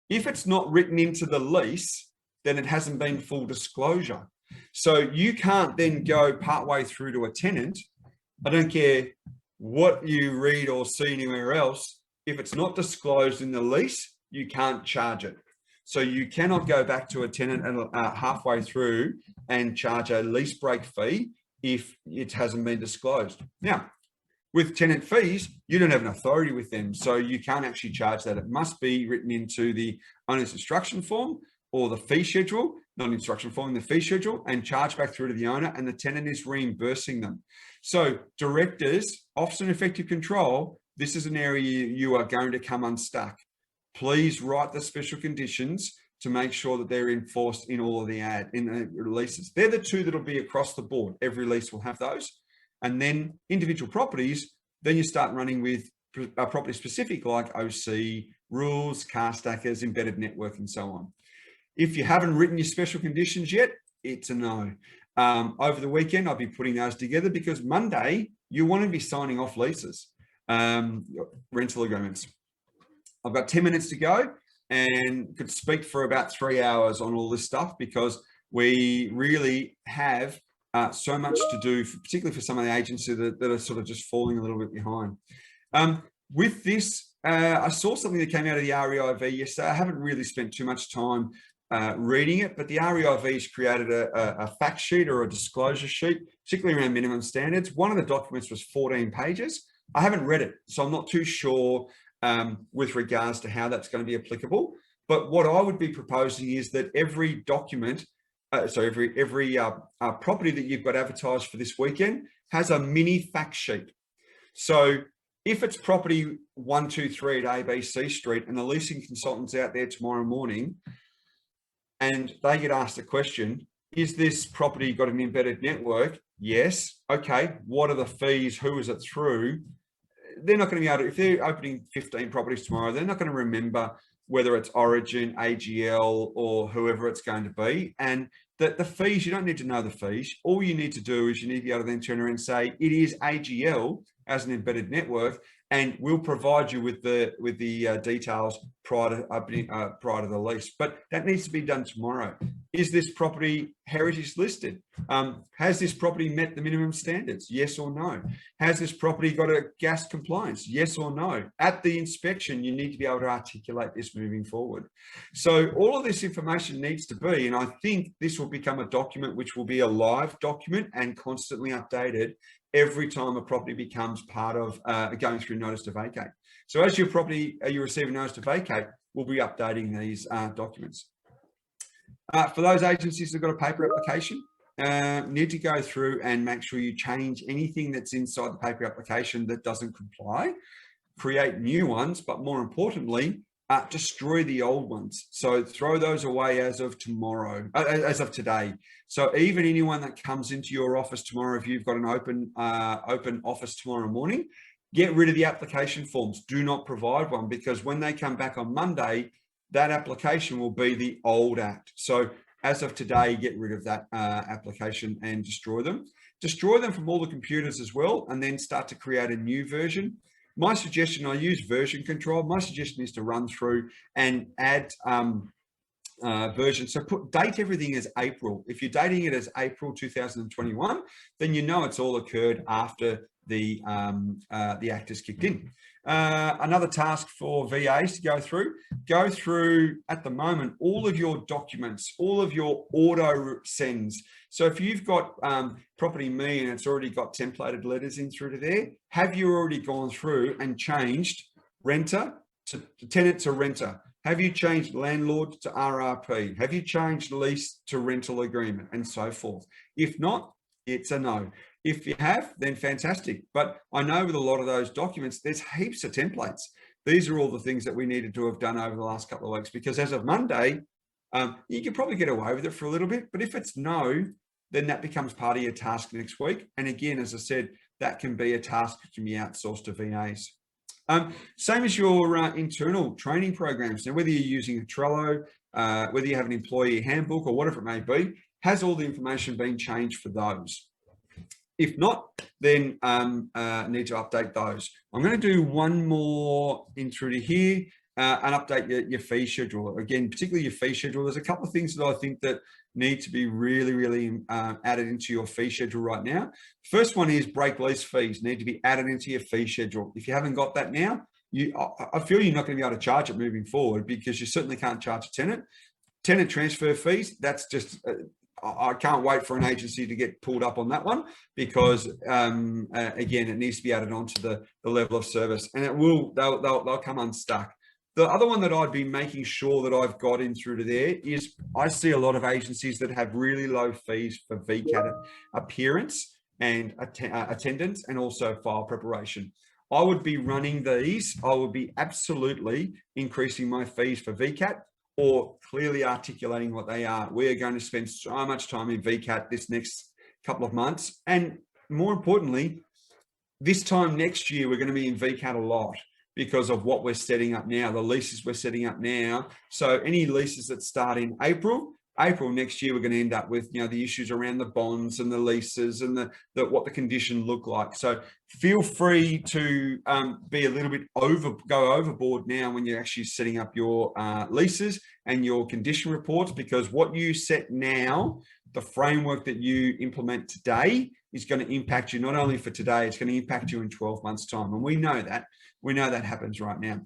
If it's not written into the lease, then it hasn't been full disclosure. So you can't then go partway through to a tenant. I don't care what you read or see anywhere else. If it's not disclosed in the lease, you can't charge it. So you cannot go back to a tenant halfway through and charge a lease break fee if it hasn't been disclosed. Now, with tenant fees, you don't have an authority with them, so you can't actually charge that. It must be written into the owner's instruction form or the fee schedule, not instruction form, the fee schedule, and charged back through to the owner, and the tenant is reimbursing them. So directors, office and effective control, this is an area you are going to come unstuck. Please write the special conditions to make sure that they're enforced in all of the releases. They're the two that'll be across the board. Every lease will have those. And then individual properties, then you start running with property specific like OC, rules, car stackers, embedded network, and so on. If you haven't written your special conditions yet, it's a no. Over the weekend, I'll be putting those together because Monday, you want to be signing off leases, rental agreements. I've got 10 minutes to go and could speak for about 3 hours on all this stuff because we really have so much to do, particularly for some of the agencies that are sort of just falling a little bit behind. With this, I saw something that came out of the REIV yesterday. I haven't really spent too much time reading it, but the REIV has created a fact sheet or a disclosure sheet, particularly around minimum standards. One of the documents was 14 pages. I haven't read it, so I'm not too sure with regards to how that's going to be applicable. But what I would be proposing is that every document, every property that you've got advertised for this weekend has a mini fact sheet. So if it's property 123 at ABC Street and the leasing consultant's out there tomorrow morning and they get asked a question, is this property got an embedded network? Yes. Okay. What are the fees? Who is it through? They're not going to be able to, if they're opening 15 properties tomorrow, they're not going to remember whether it's Origin, AGL, or whoever it's going to be. And the fees, you don't need to know the fees. All you need to do is you need to be able to then turn around and say, it is AGL as an embedded network, and we'll provide you with the details prior to the lease. But that needs to be done tomorrow. Is this property heritage listed? Has this property met the minimum standards? Yes or no? Has this property got a gas compliance? Yes or no? At the inspection, you need to be able to articulate this moving forward. So all of this information needs to be, and I think this will become a document which will be a live document and constantly updated every time a property becomes part of going through notice to vacate. So as your property, you receive a notice to vacate, we'll be updating these documents. For those agencies that have got a paper application, need to go through and make sure you change anything that's inside the paper application that doesn't comply, create new ones, but more importantly, destroy the old ones. So throw those away as of tomorrow, as of today. So even anyone that comes into your office tomorrow, if you've got an open office tomorrow morning, get rid of the application forms. Do not provide one, because when they come back on Monday, that application will be the old act. So as of today, get rid of that application and destroy them. Destroy them from all the computers as well, and then start to create a new version. My suggestion, I use version control. My suggestion is to run through and add versions. So date everything as April. If you're dating it as April 2021, then you know it's all occurred after the act is kicked in. Another task for VAs to go through at the moment all of your documents, all of your auto sends. So if you've got Property Me and it's already got templated letters in through to there, have you already gone through and changed renter to tenant to renter? Have you changed landlord to RRP? Have you changed lease to rental agreement, and so forth? If not, it's a no. If you have, then fantastic. But I know with a lot of those documents, there's heaps of templates. These are all the things that we needed to have done over the last couple of weeks, because as of Monday, you can probably get away with it for a little bit, but if it's no, then that becomes part of your task next week. And again, as I said, that can be a task that can be outsourced to VAs. Same as your internal training programs. Now, whether you're using a Trello, whether you have an employee handbook or whatever it may be, has all the information been changed for those? If not, then need to update those. I'm going to do one more intro to here, and update your fee schedule. Again, particularly your fee schedule. There's a couple of things that I think that need to be really, really added into your fee schedule right now. First one is break lease fees need to be added into your fee schedule. If you haven't got that now, I feel you're not going to be able to charge it moving forward, because you certainly can't charge a tenant. Tenant transfer fees, that's just, I can't wait for an agency to get pulled up on that one, because again, it needs to be added onto the level of service, and they'll come unstuck. The other one that I'd be making sure that I've got in through to there is, I see a lot of agencies that have really low fees for VCAT appearance and attendance, and also file preparation. I would be running these. I would be absolutely increasing my fees for VCAT, or clearly articulating what they are. We are going to spend so much time in VCAT this next couple of months. And more importantly, this time next year, we're going to be in VCAT a lot, because of what we're setting up now, the leases we're setting up now. So any leases that start in April next year, we're going to end up with, the issues around the bonds and the leases and what the condition look like. So feel free to be a little bit go overboard now when you're actually setting up your leases and your condition reports, because what you set now, the framework that you implement today, is going to impact you not only for today, it's going to impact you in 12 months time. And we know that happens right now.